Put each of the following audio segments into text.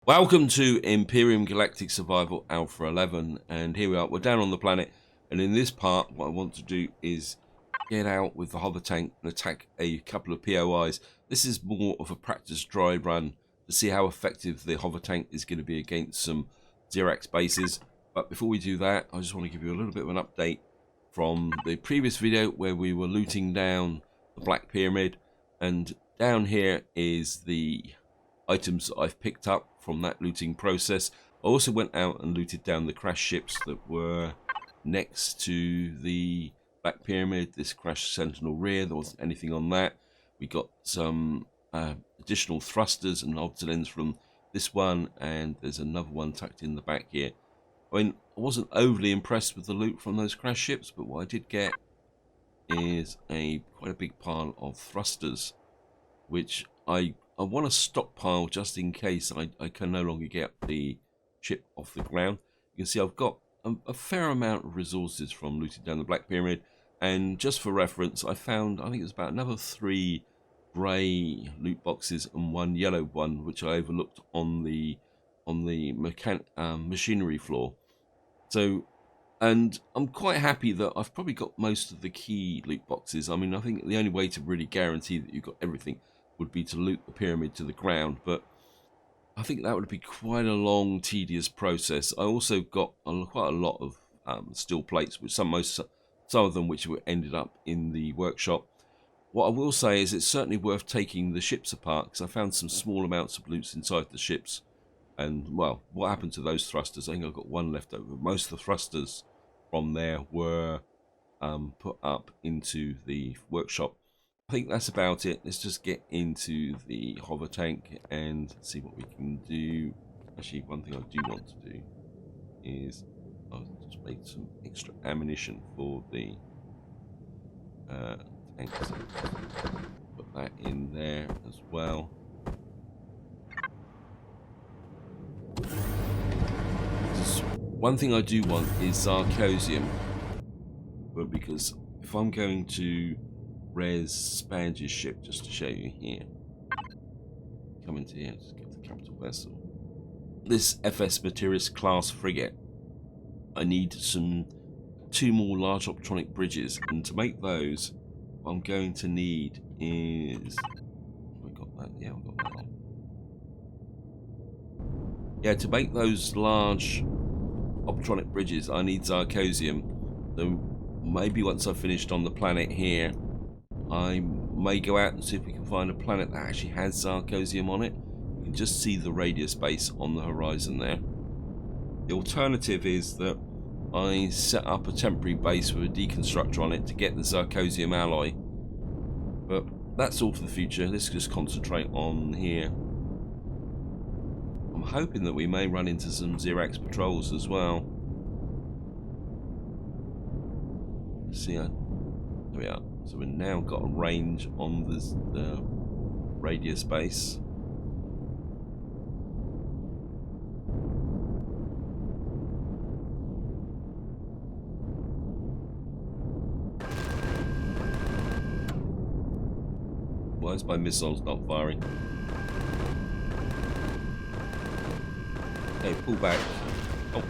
Welcome to Empyrion Galactic Survival Alpha 11, and here we are. We're down on the planet, and in this part what I want to do is get out with the hover tank and attack a couple of POIs. This is more of a practice dry run to see how effective the hover tank is going to be against some Xerax bases. But before we do that, I just want to give you a little bit of an update from the previous video where we were looting down the Black Pyramid, and down here is the items that I've picked up from that looting process. I also went out and looted down the crash ships that were next to the Black Pyramid. This crashed Sentinel rear, there wasn't anything on that. We got some additional thrusters and obsolens from this one, and there's another one tucked in the back here. I mean, I wasn't overly impressed with the loot from those crash ships, but what I did get is quite a big pile of thrusters, which I want to stockpile just in case I can no longer get the ship off the ground. You can see I've got a fair amount of resources from looting down the Black Pyramid, and just for reference, I found, I think it was about another 3 grey loot boxes and 1 yellow one, which I overlooked on the machinery floor. So, and I'm quite happy that I've probably got most of the key loot boxes. I mean, I think the only way to really guarantee that you've got everything would be to loot the pyramid to the ground, but I think that would be quite a long, tedious process. I also got quite a lot of steel plates, which some of them which were ended up in the workshop. What I will say is it's certainly worth taking the ships apart, because I found some small amounts of loot inside the ships. And, well, what happened to those thrusters? I think I've got one left over. Most of the thrusters from there were put up into the workshop. I think that's about it. Let's just get into the hover tank and see what we can do. Actually, one thing I do want to do is I'll just make some extra ammunition for the tank. So put that in there as well. One thing I do want is Zarcosium, but because if I'm going to res Spanj's ship, just to show you here, come into here, just get the capital vessel, this FS Materis class frigate, I need 2 more large optronic bridges, and to make those, what I'm going to need is, I got that, yeah, I got that one. Yeah, to make those large optronic bridges, I need Zarcosium. So maybe once I've finished on the planet here, I may go out and see if we can find a planet that actually has Zarcosium on it. You can just see the radius base on the horizon there. The alternative is that I set up a temporary base with a deconstructor on it to get the Zarcosium alloy. But that's all for the future. Let's just concentrate on here. I'm hoping that we may run into some Xerax patrols as well. See, there we are. So we've now got a range on the radius base. Why is my missiles not firing? Okay, pull back. Oh.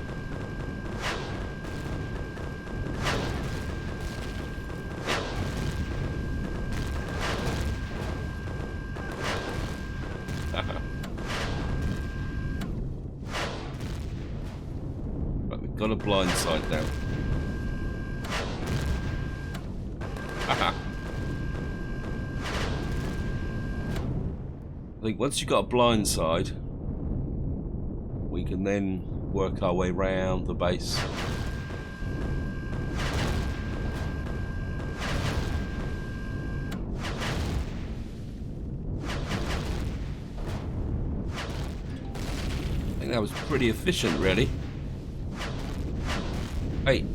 Right, we've got a blind side now. I think once you've got a blind side, we can then work our way round the base. I think that was pretty efficient, really. Hey,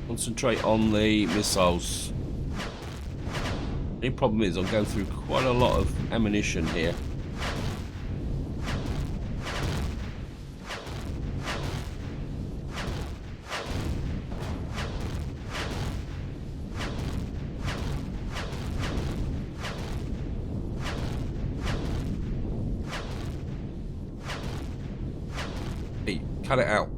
concentrate on the missiles. The only problem is I'm going through quite a lot of ammunition here. cut it out.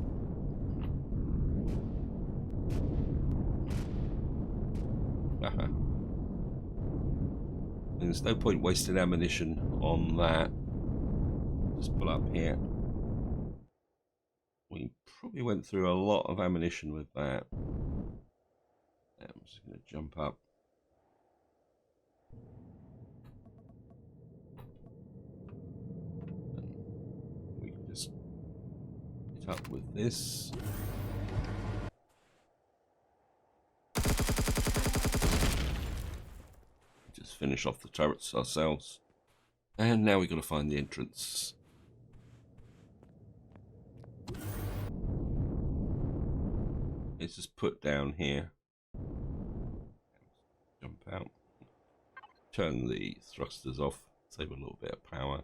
There's no point wasting ammunition on that. Just pull up here. We probably went through a lot of ammunition with that. I'm just going to jump up. And we can just hit up with this. Just finish off the turrets ourselves. And now we've got to find the entrance. It's just put down here. Jump out. Turn the thrusters off. Save a little bit of power.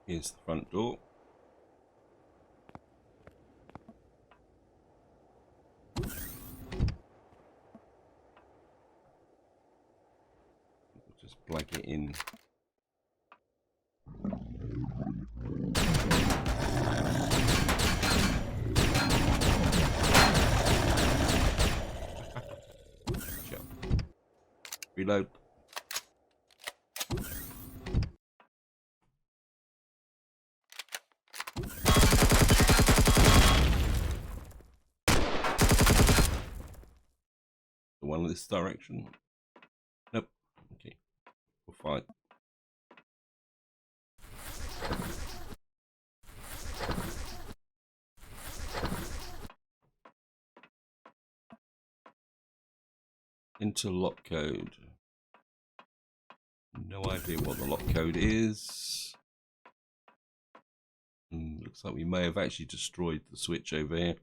Here's the front door. Just plug it in. Reload. The one in this direction. Nope. Okay. We're fine. Into lock code. No idea what the lock code is. Looks like we may have actually destroyed the switch over here.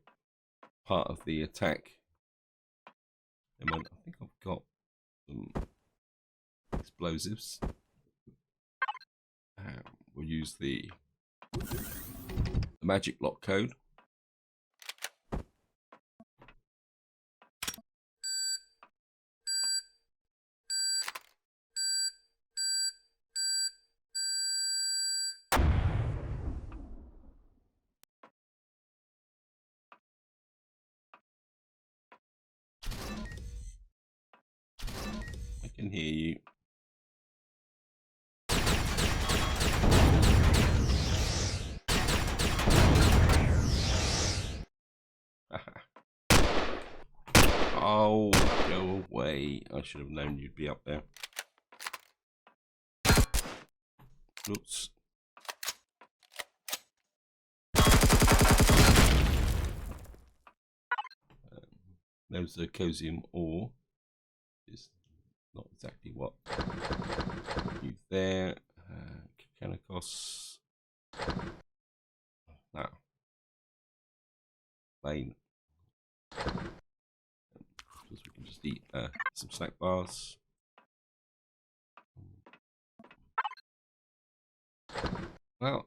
Part of the attack. I think I've got some explosives. We'll use the magic lock code. I can hear you. Oh, go away. I should have known you'd be up there. Oops. There's the cosium ore. Is not exactly what you there. Canicos. Now, plain. We can just eat some snack bars. Well,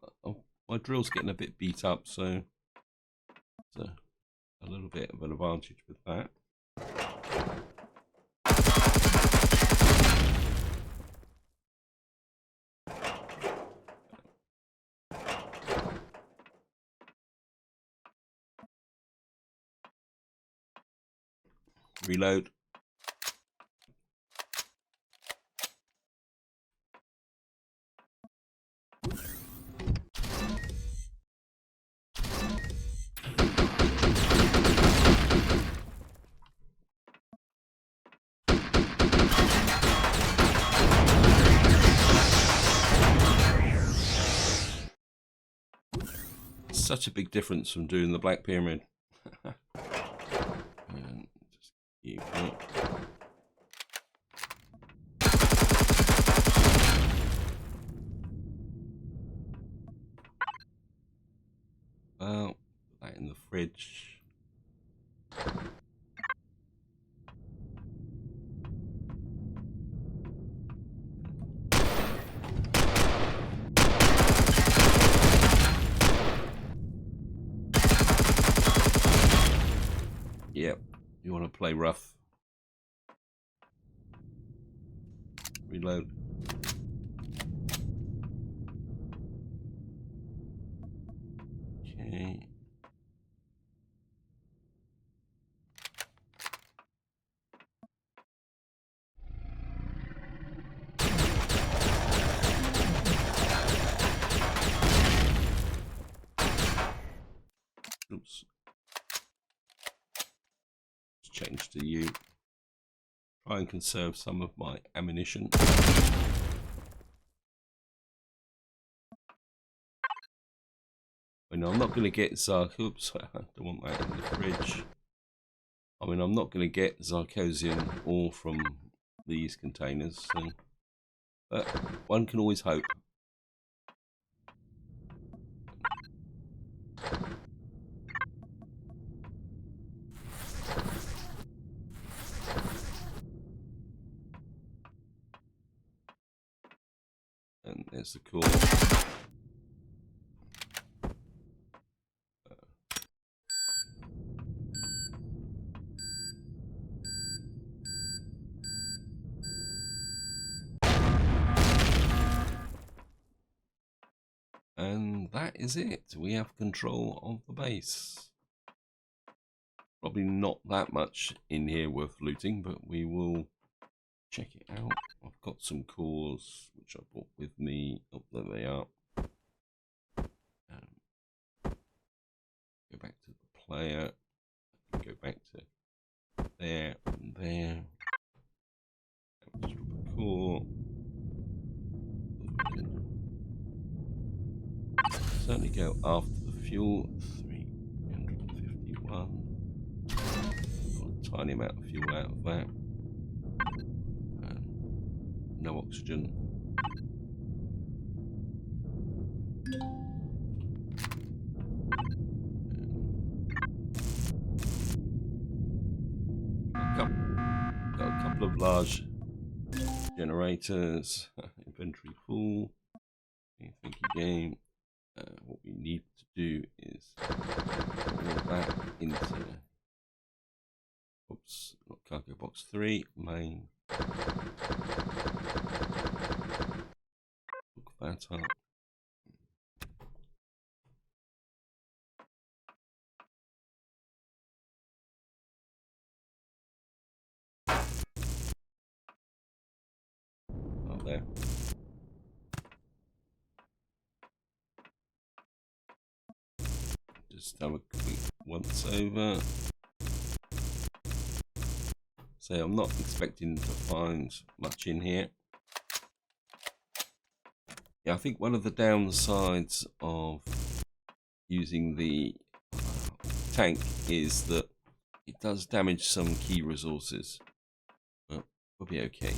my drill's getting a bit beat up, so it's a little bit of an advantage with that. Reload. Such a big difference from doing the Black Pyramid. And just keep it. Well, put that in the fridge. Yep, you want to play rough. Reload. Okay. Oops. Let's change to you. Try and conserve some of my ammunition. I mean, I'm not going to get oops, I don't want that in the fridge. I mean, I'm not going to get Zarkosian ore from these containers, so, but one can always hope. And there's the core. And that is it. We have control of the base. Probably not that much in here worth looting, but we will check it out. I've got some cores which I brought with me. Oh, there they are. Go back to the player. Go back to there and there. Just drop a core. Certainly go after the fuel. 351. Got a tiny amount of fuel out of that. No oxygen. Got a couple of large generators. Inventory full. Thank you, game. What we need to do is all that into oops, not cargo box 3, main. Look that up. Oh, there. Just have a quick once over. So I'm not expecting to find much in here. Yeah, I think one of the downsides of using the tank is that it does damage some key resources. But we'll be okay.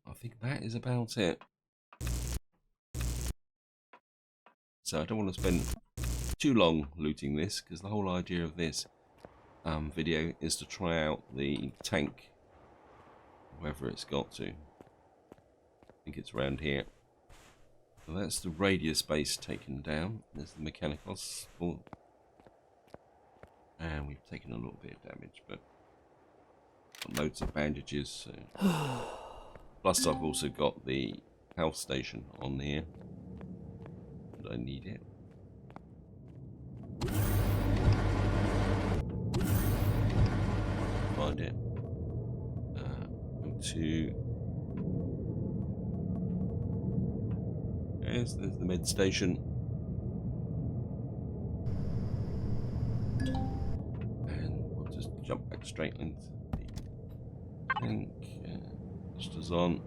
I think that is about it. So I don't want to spend too long looting this, because the whole idea of this video is to try out the tank, wherever it's got to. I think it's around here. So that's the radius base taken down. There's the mechanicals. And we've taken a little bit of damage, but got loads of bandages. So. Plus I've also got the health station on here. I need it. Find it. Go to. Yes, there's the med station. And we'll just jump back straight into the tank. Just as on.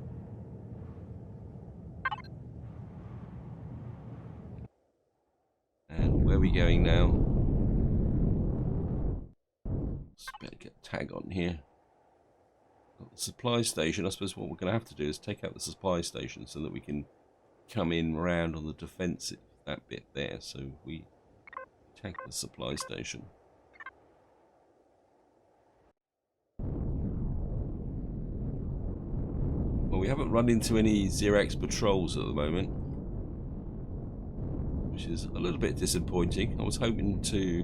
Where are we going now? Just better get a tag on here. Got the supply station. I suppose what we're going to have to do is take out the supply station so that we can come in round on the defensive, that bit there. So we attack the supply station. Well, we haven't run into any Xerax patrols at the moment, which is a little bit disappointing. I was hoping to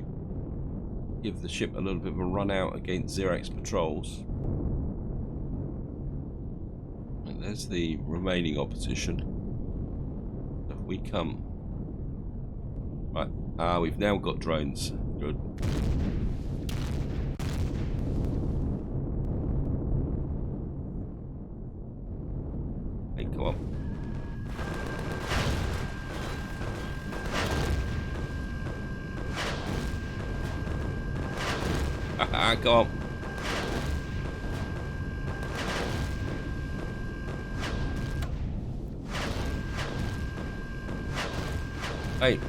give the ship a little bit of a run out against Xerax patrols. And there's the remaining opposition. Have we come? Right. We've now got drones. Good. Hey, come on. Go on. Hey.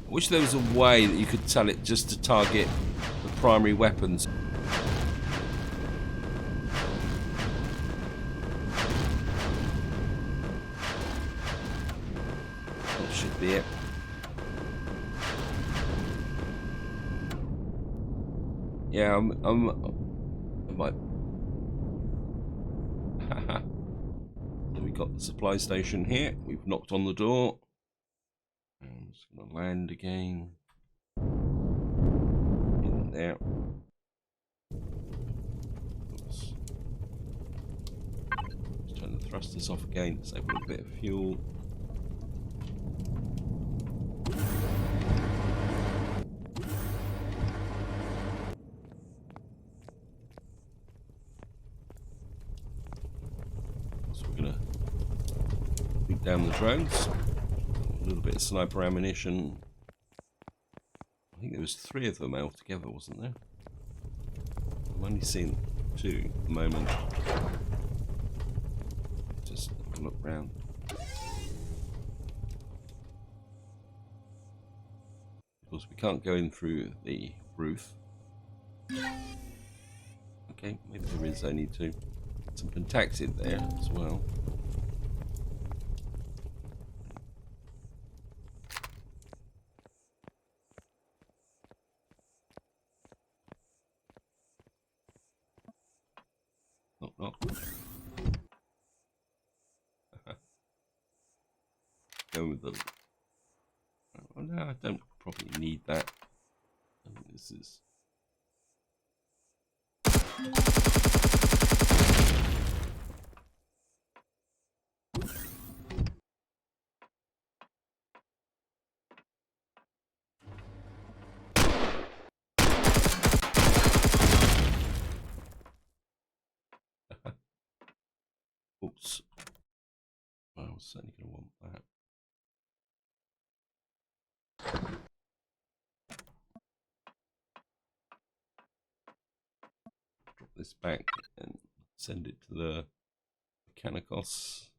I wish there was a way that you could tell it just to target the primary weapons. That should be it. Yeah, I might. So we got the supply station here. We've knocked on the door. I'm just going to land again. In there. Oops. Just turn the thrusters off again. Save a little bit of fuel. Down the drones, a little bit of sniper ammunition. I think there was 3 of them altogether, wasn't there? I've only seen 2 at the moment. Just have a look round. Of course, we can't go in through the roof. Okay, maybe there is only 2. Some contacts in there as well. Go with the. Oh, no, I don't probably need that. I think this is. Oops. I was certainly going to want that. Drop this back and send it to the Mechanicos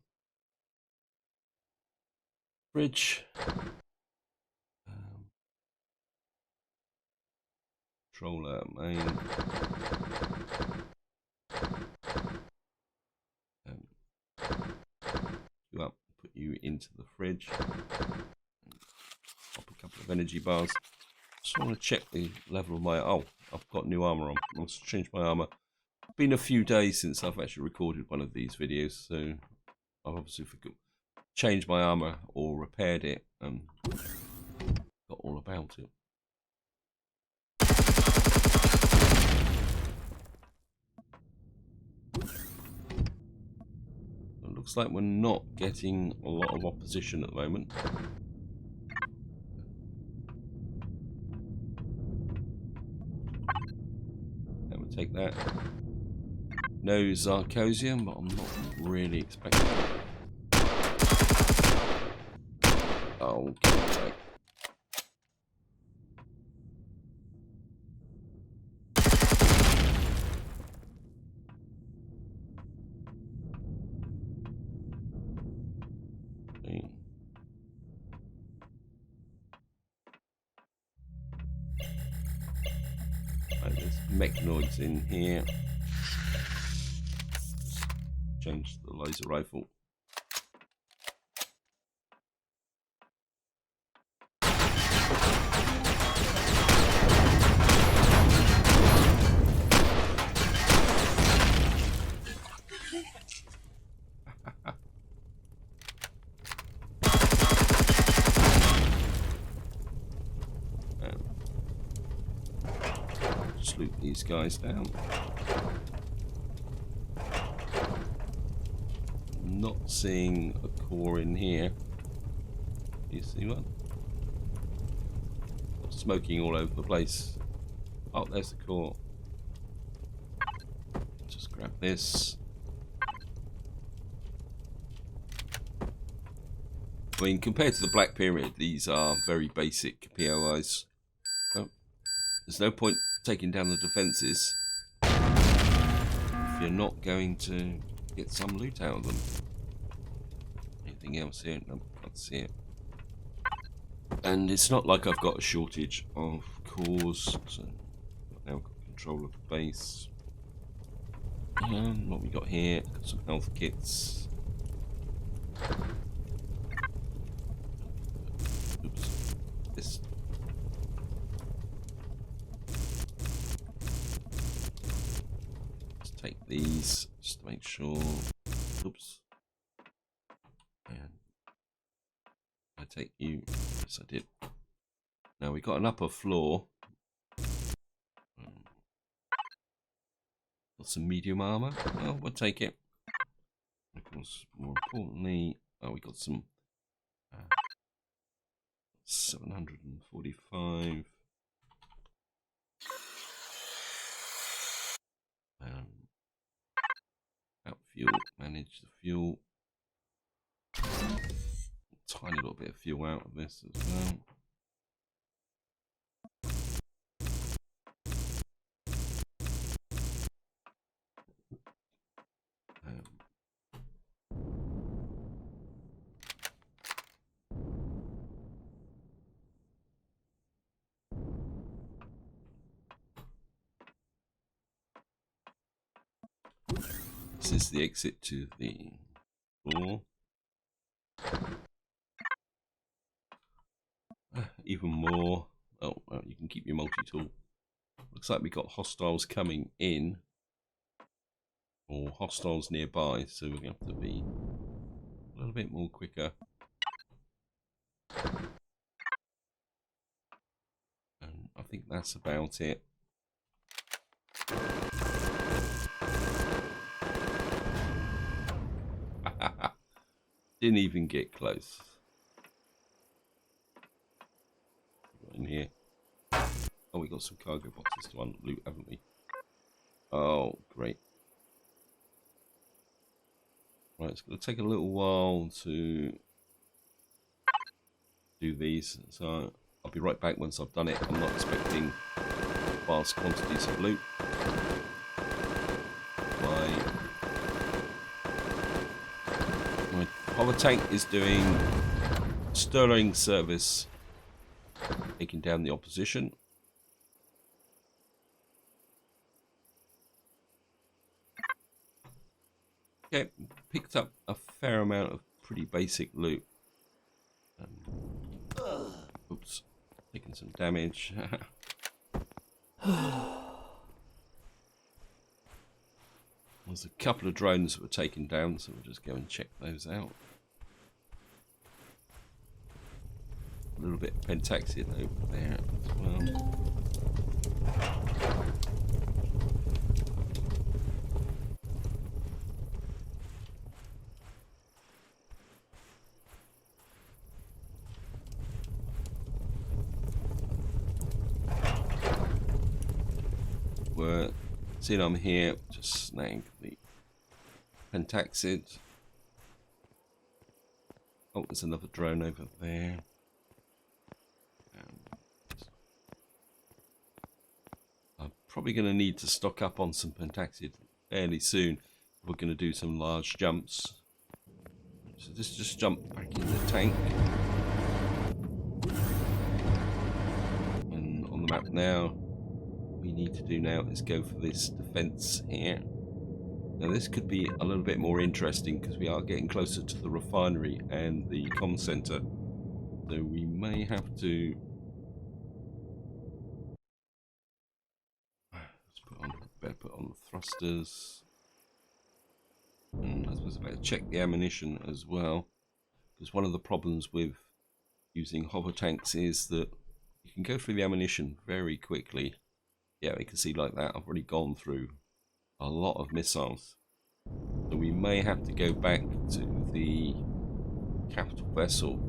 bridge. Controller main. You up, put you into the fridge. Pop a couple of energy bars. Just want to check the level of my. Oh, I've got new armor on. Let's change my armor. Been a few days since I've actually recorded one of these videos, so I've obviously changed my armor or repaired it and got all about it. It looks like we're not getting a lot of opposition at the moment. I'm gonna take that. No Zarcosium, but I'm not really expecting it. Oh, okay. Right, there's mechanoids in here. Change the laser rifle. these guys down. Not seeing a core in here. You see one? Smoking all over the place. Oh, there's the core. Just grab this. I mean, compared to the Black Pyramid, these are very basic POIs. Oh, there's no point taking down the defences if you're not going to get some loot out of them. Anything else here? No, can't see it. And it's not like I've got a shortage of cores, so I've now got control of the base. And what we got here? Got some health kits. Oops. This. Let's take these just to make sure. Oops. And I take you. Yes, I did. Now we got an upper floor. Got some medium armor. Well, we'll take it. Of course, more importantly, we got some 745. Out fuel. Manage the fuel. Tiny little bit of fuel out of this as well. This is the exit to the floor. Even more. Oh, well, you can keep your multi-tool. Looks like we got hostiles coming in, or hostiles nearby, so we're going to have to be a little bit more quicker. And I think that's about it. Didn't even get close. In here. Oh, we got some cargo boxes to unloot, haven't we? Oh, great. Right, it's going to take a little while to do these, so I'll be right back once I've done it. I'm not expecting vast quantities of loot. My hover tank is doing sterling service, taking down the opposition. Okay, picked up a fair amount of pretty basic loot. Oops, taking some damage. There's a couple of drones that were taken down, so we'll just go and check those out. A little bit of pentaxiid over there as well. Seeing I'm here, just snag the pentaxiid. Oh, there's another drone over there. I'm probably going to need to stock up on some pentaxiid fairly soon. We're going to do some large jumps. So just jump back in the tank. And on the map now, we need to do now is go for this defense here. Now this could be a little bit more interesting because we are getting closer to the refinery and the comm center, so we may have to better put on the thrusters, and I suppose I better check the ammunition as well, because one of the problems with using hover tanks is that you can go through the ammunition very quickly yeah, we can see like that. I've already gone through a lot of missiles. So we may have to go back to the capital vessel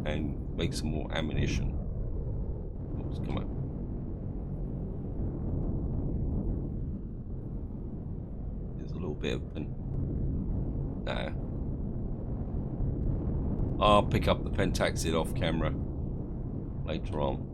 and make some more ammunition. Oops, come on. There's a little bit of I'll pick up the pentaxid off camera later on.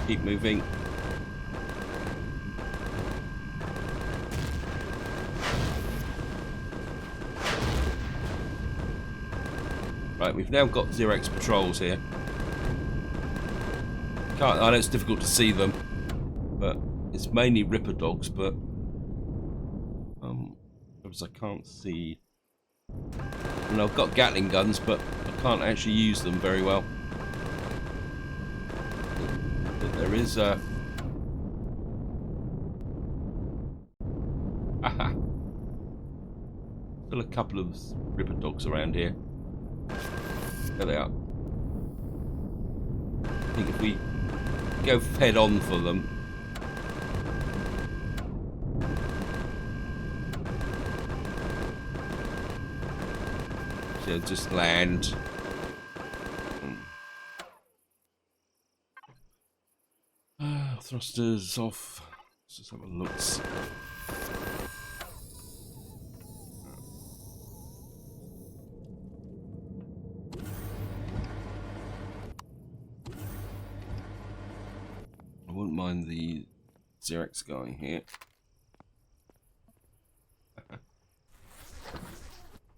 Keep moving. Right, we've now got Xerox patrols here. I know it's difficult to see them, but it's mainly Ripper dogs, but because I can't see. And I've got Gatling guns, but I can't actually use them very well. But there is a still a couple of Ripper dogs around here. There they are. I think if we go head on for them. So just land. Thrusters off. Let's just have a look. I wouldn't mind the Xerox guy here.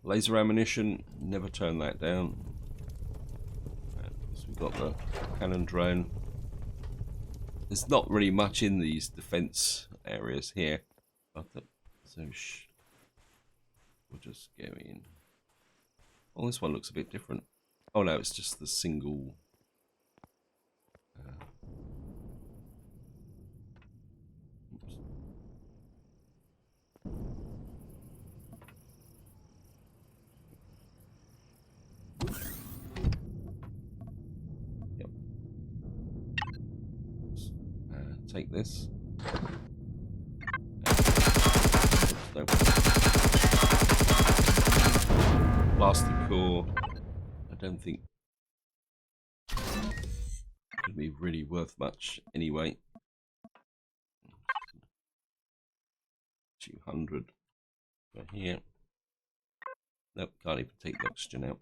Laser ammunition, never turn that down. So we've got the cannon drone. There's not really much in these defense areas here. So we'll just go in. Oh, this one looks a bit different. Oh no, it's just the single. Yep. Take this. Blast the core. I don't think it'd be really worth much anyway. 200 right here. Nope, can't even take the oxygen out.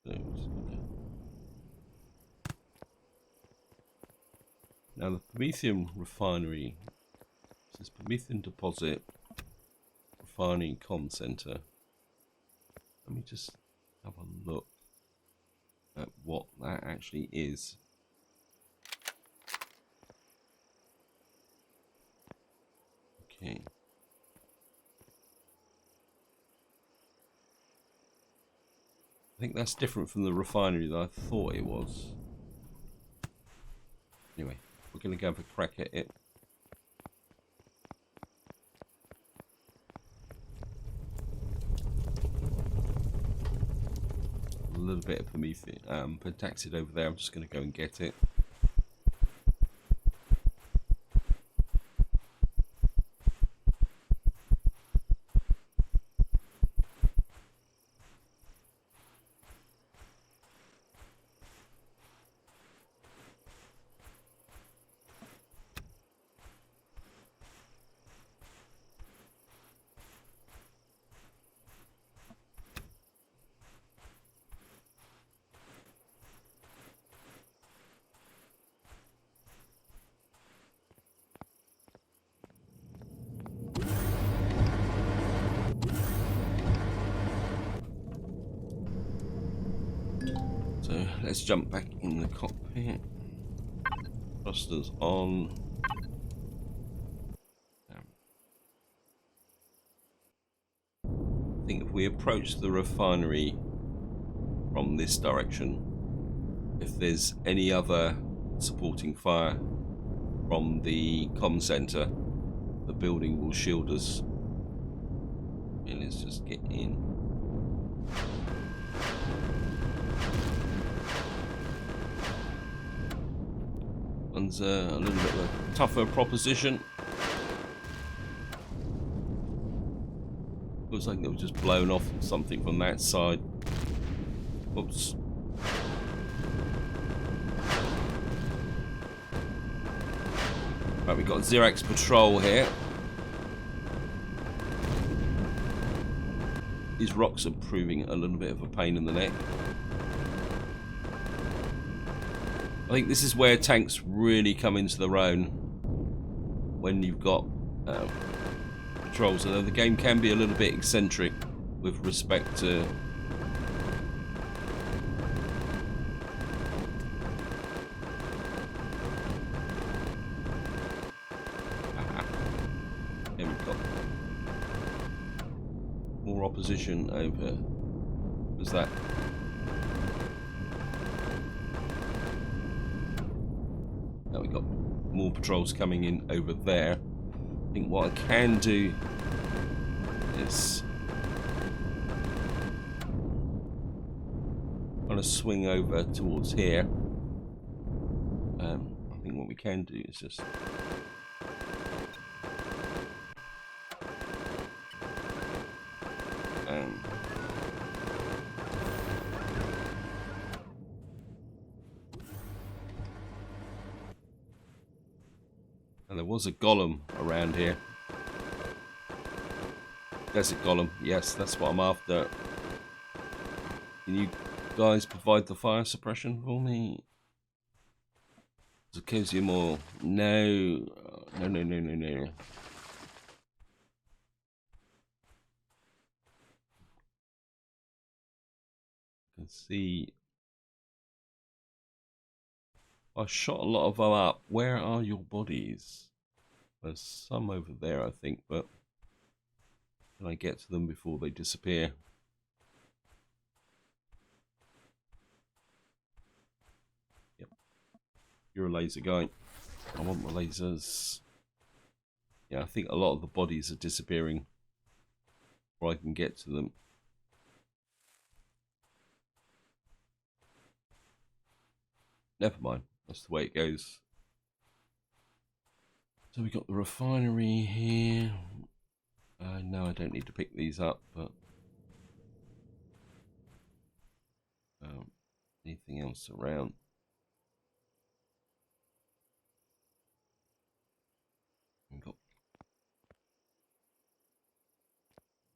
So now the Prometheum refinery. This is Prometheum deposit refining comm center. Let me just have a look at what that actually is. Okay. I think that's different from the refinery that I thought it was. Anyway, we're going to go have a crack at it. A little bit of Prometheum, pentaxid over there. I'm just going to go and get it. So let's jump back in the cockpit. Thrusters on. I think if we approach the refinery from this direction, if there's any other supporting fire from the comm center, the building will shield us. And let's just get in. One's a little bit of a tougher proposition. Looks like they were just blown off something from that side. Oops. Right, we've got Xerax Patrol here. These rocks are proving a little bit of a pain in the neck. I think this is where tanks really come into their own, when you've got patrols, although the game can be a little bit eccentric with respect to here we've got more opposition over. What's that? Now we've got more patrols coming in over there. I think what I can do is kind of swing over towards here. I think what we can do is just and there was a golem around here. Desert golem, yes, that's what I'm after. Can you guys provide the fire suppression for me? Zirconium ore. No. No. I can see I shot a lot of them up. Where are your bodies? There's some over there, I think, but can I get to them before they disappear? Yep. You're a laser guy. I want the lasers. Yeah, I think a lot of the bodies are disappearing before I can get to them. Never mind. That's the way it goes. So we got the refinery here. No, I don't need to pick these up, but anything else around? I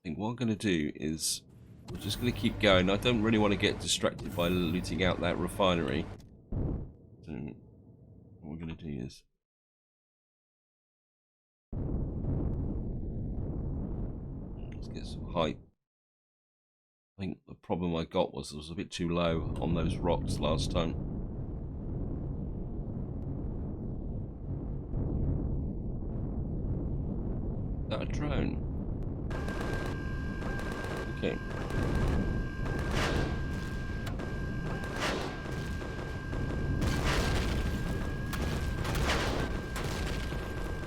think what I'm going to do is we're just going to keep going. I don't really want to get distracted by looting out that refinery. So what we're going to do is let's get some height. I think the problem I got was I was a bit too low on those rocks last time. Is that a drone? Okay.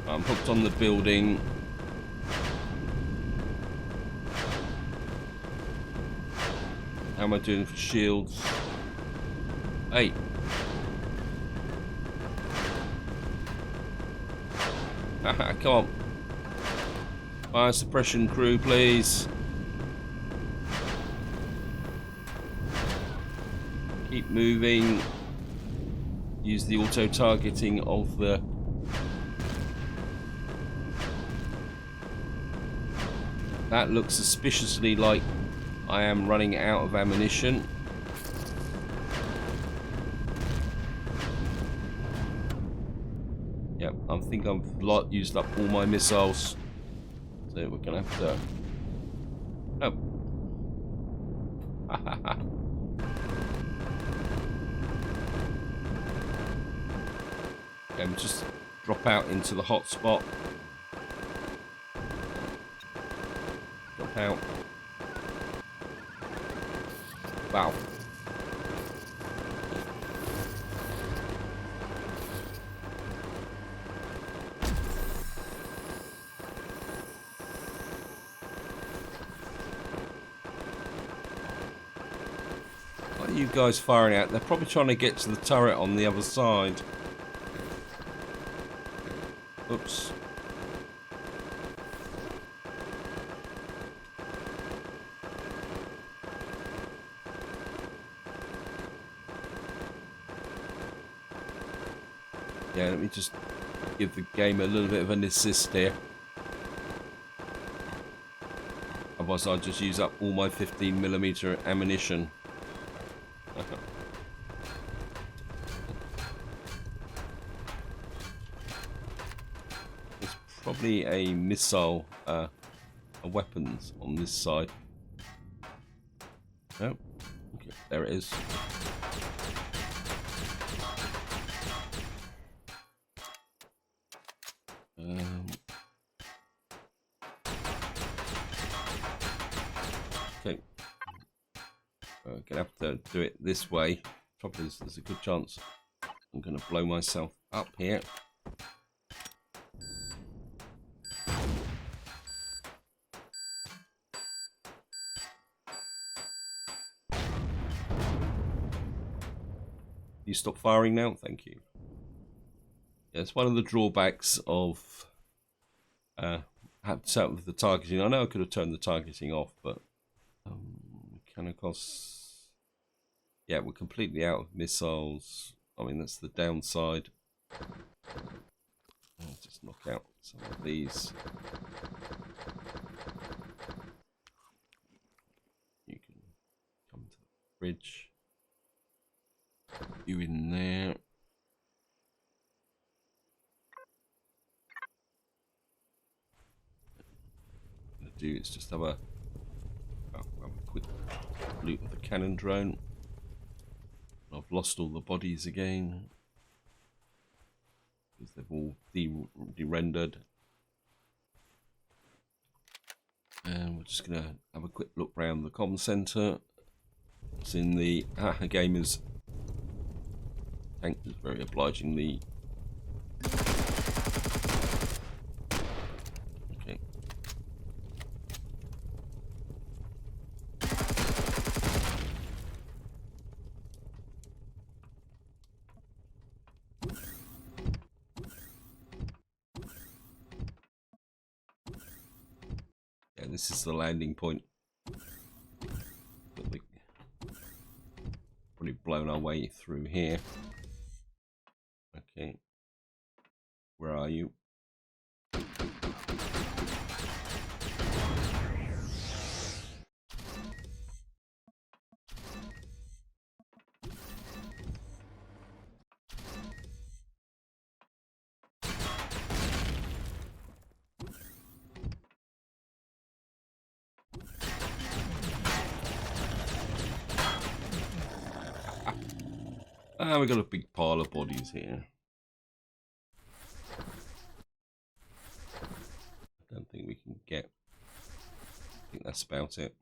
I'm hooked on the building. How am I doing for shields? Hey. Haha, come on. Fire suppression crew, please. Keep moving. Use the auto-targeting of the... That looks suspiciously like I am running out of ammunition. Yep, I think I've used up all my missiles. So we're gonna have to... Oh. Okay, we'll just drop out into the hot spot. Drop out. Wow. you guys firing at? They're probably trying to get to the turret on the other side. Oops. Yeah, let me just give the game a little bit of an assist here. Otherwise I'll just use up all my 15mm ammunition. There's probably a missile, a weapons on this side. Oh, okay, there it is. Okay, gonna have to do it this way. Trouble is, there's a good chance I'm gonna blow myself up here. You stop firing now? Thank you. Yeah, it's one of the drawbacks of set with the targeting. I know I could have turned the targeting off, but mechanicals, yeah, we're completely out of missiles. I mean, that's the downside. I'll just knock out some of these. You can come to the bridge. You in there. What I'm gonna do is just have a quick loot of the cannon drone. I've lost all the bodies again because they've all de-rendered. And we're just gonna have a quick look around the comm center. It's in the gamers. Tank is very obligingly. Okay. Yeah, this is the landing point. But we've probably blown our way through here. Okay. Where are you? We got a big pile of bodies here. I don't think we can get. I think that's about it.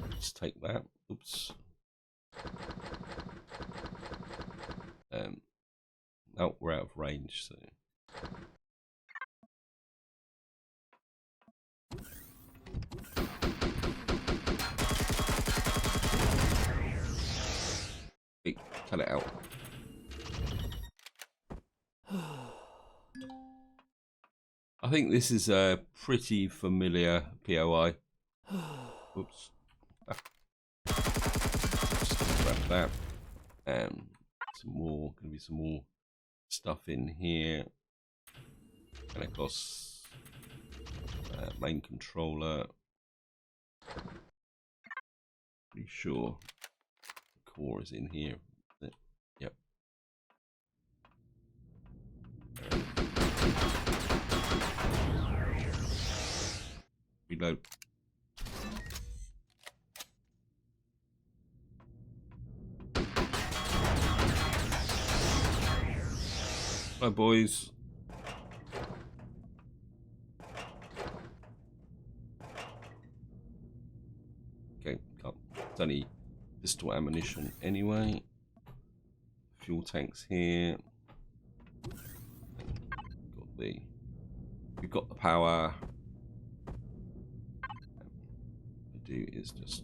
Let's take that. Oops. Oh, we're out of range, so. Cut it out. I think this is a pretty familiar POI. Oops. Just grab that. Some more. Gonna be some more stuff in here. And of course, main controller. Pretty sure the core is in here. Yep. Reload. Hi, boys. Okay, it's only pistol ammunition anyway. Fuel tanks here. We've got the power. it is just.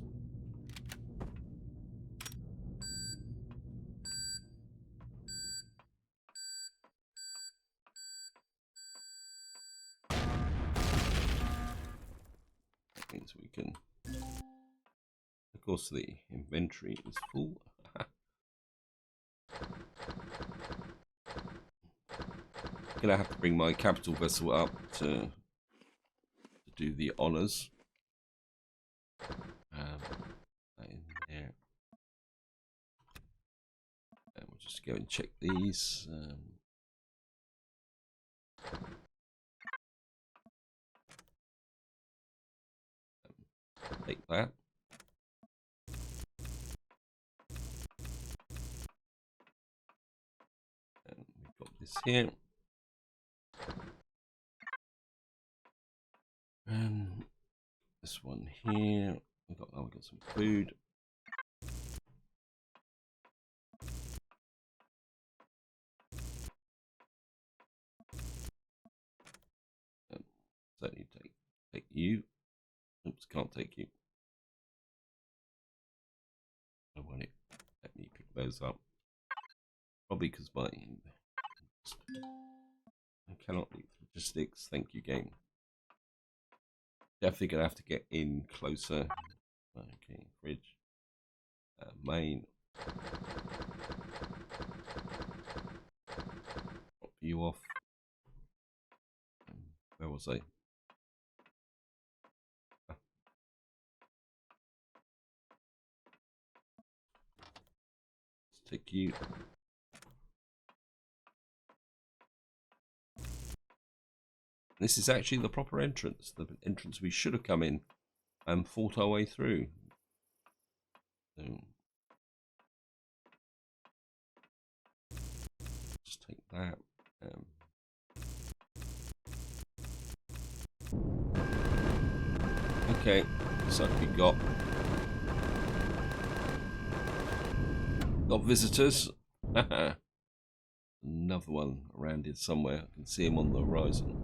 That means we can. Of course, the inventory is full. Gonna have to bring my capital vessel up to do the honors. In there. And we'll just go and check these. Take that. And we've got this here. And this one here. We got some food. Certainly take you. Oops, can't take you. I want it. Let me pick those up. Probably because I cannot leave logistics. Thank you, game. Definitely gonna have to get in closer. Okay, fridge. Main. Drop you off. Where was I? Let's take you. This is actually the proper entrance. The entrance we should have come in and fought our way through. So, just take that. Okay, so we got visitors. Another one around here somewhere. I can see him on the horizon.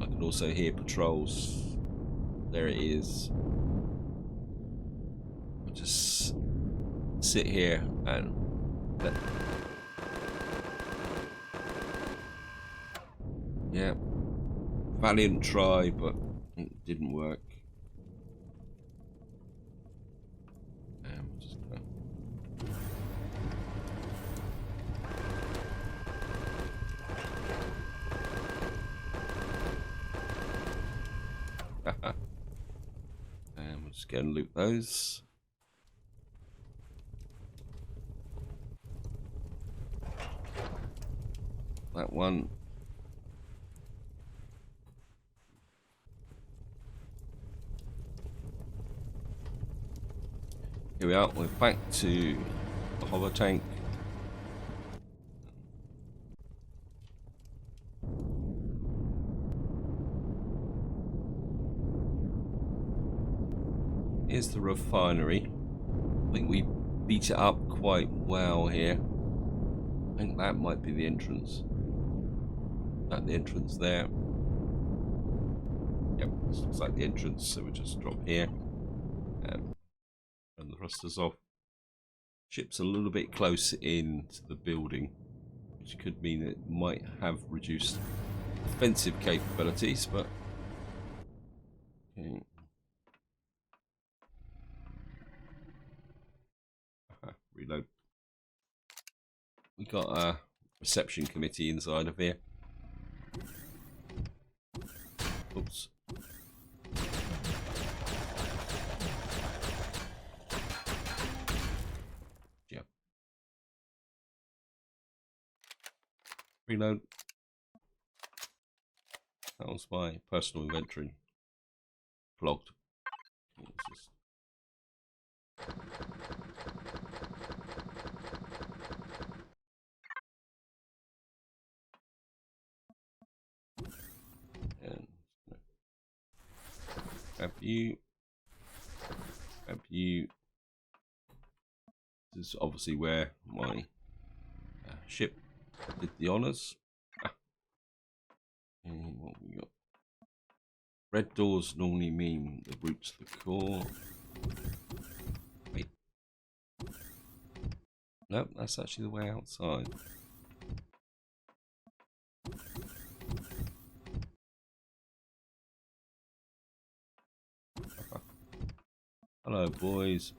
I can also hear patrols. There it is. I'll just sit here and let. Yeah, valiant try, but it didn't work. Just and we'll just go and loot those. That one. Here we are, we're back to the hover tank. Here's the refinery. I think we beat it up quite well here. I think that might be the entrance. That the entrance there. Yep, this looks like the entrance, so we'll just drop here. And the thrusters off. Ship's a little bit close in to the building, which could mean it might have reduced offensive capabilities, but okay. Reload. We got a reception committee inside of here. Oops. Yeah. Reload. That was my personal inventory. Blocked. And grab you. Grab you. This is obviously where my ship did the honors. And what we got? Red doors normally mean the route to the core. Wait. Nope, that's actually the way outside. Hello, boys.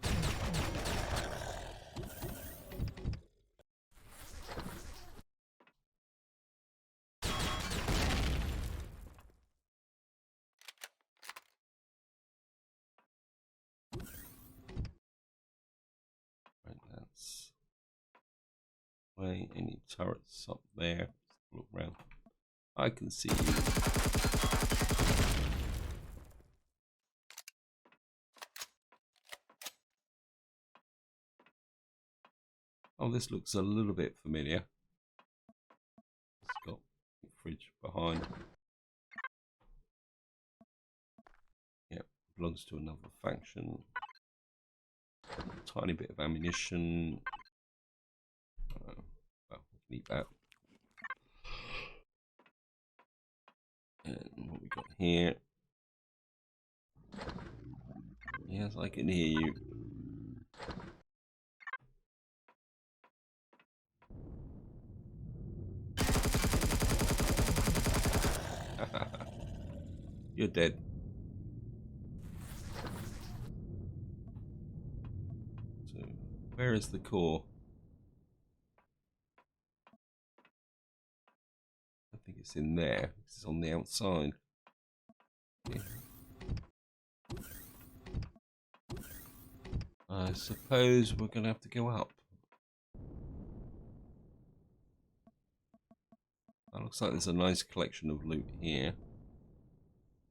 Right, that's way. Any turrets up there? Look around. I can see you. Oh, this looks a little bit familiar. It's got a fridge behind. Yep, belongs to another faction. Tiny bit of ammunition. Well, we can eat that. And what we got here? Yes, I can hear you. You're dead. So, where is the core? I think it's in there. It's on the outside. Yeah. I suppose we're going to have to go up. That looks like there's a nice collection of loot here.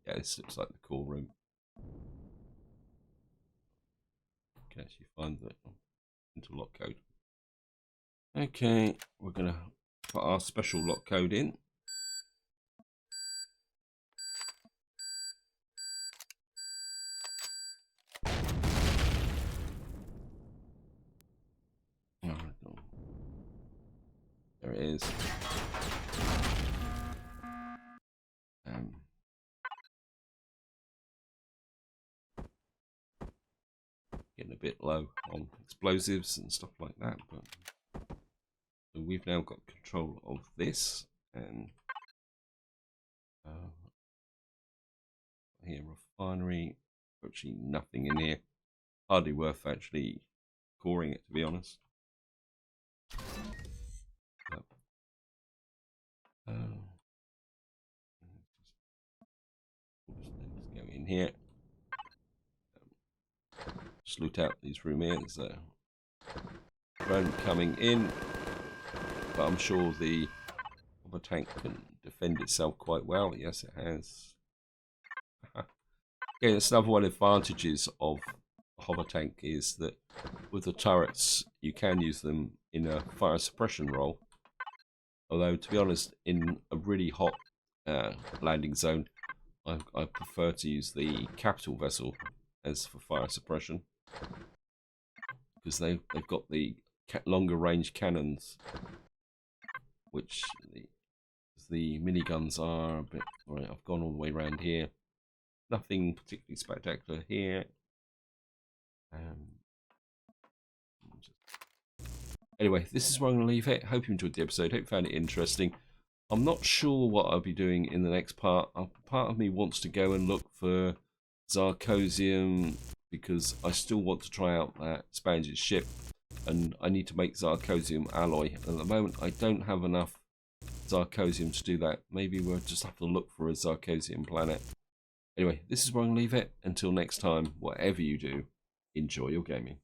Yeah, this looks like the core room. Can actually find the interlock code. Okay, we're going to put our special lock code in. There it is. Getting a bit low on explosives and stuff like that, but so we've now got control of this, and here refinery, virtually nothing in here, hardly worth actually coring it, to be honest. But, let's go in here. Just loot out these room here. There's a drone coming in, but I'm sure the hover tank can defend itself quite well. Yes, it has. Okay, that's another one of the advantages of a hover tank, is that with the turrets you can use them in a fire suppression role. Although, to be honest, in a really hot landing zone, I prefer to use the capital vessel as for fire suppression, because they've got the longer range cannons, which the miniguns are a bit. Right, I've gone all the way around here. Nothing particularly spectacular here. Anyway, this is where I'm going to leave it. Hope you enjoyed the episode. Hope you found it interesting. I'm not sure what I'll be doing in the next part. Part of me wants to go and look for Zircosium, because I still want to try out that Spanj's ship, and I need to make Zircosium alloy. At the moment, I don't have enough Zircosium to do that. Maybe we'll just have to look for a Zircosium planet. Anyway, this is where I'm going to leave it. Until next time, whatever you do, enjoy your gaming.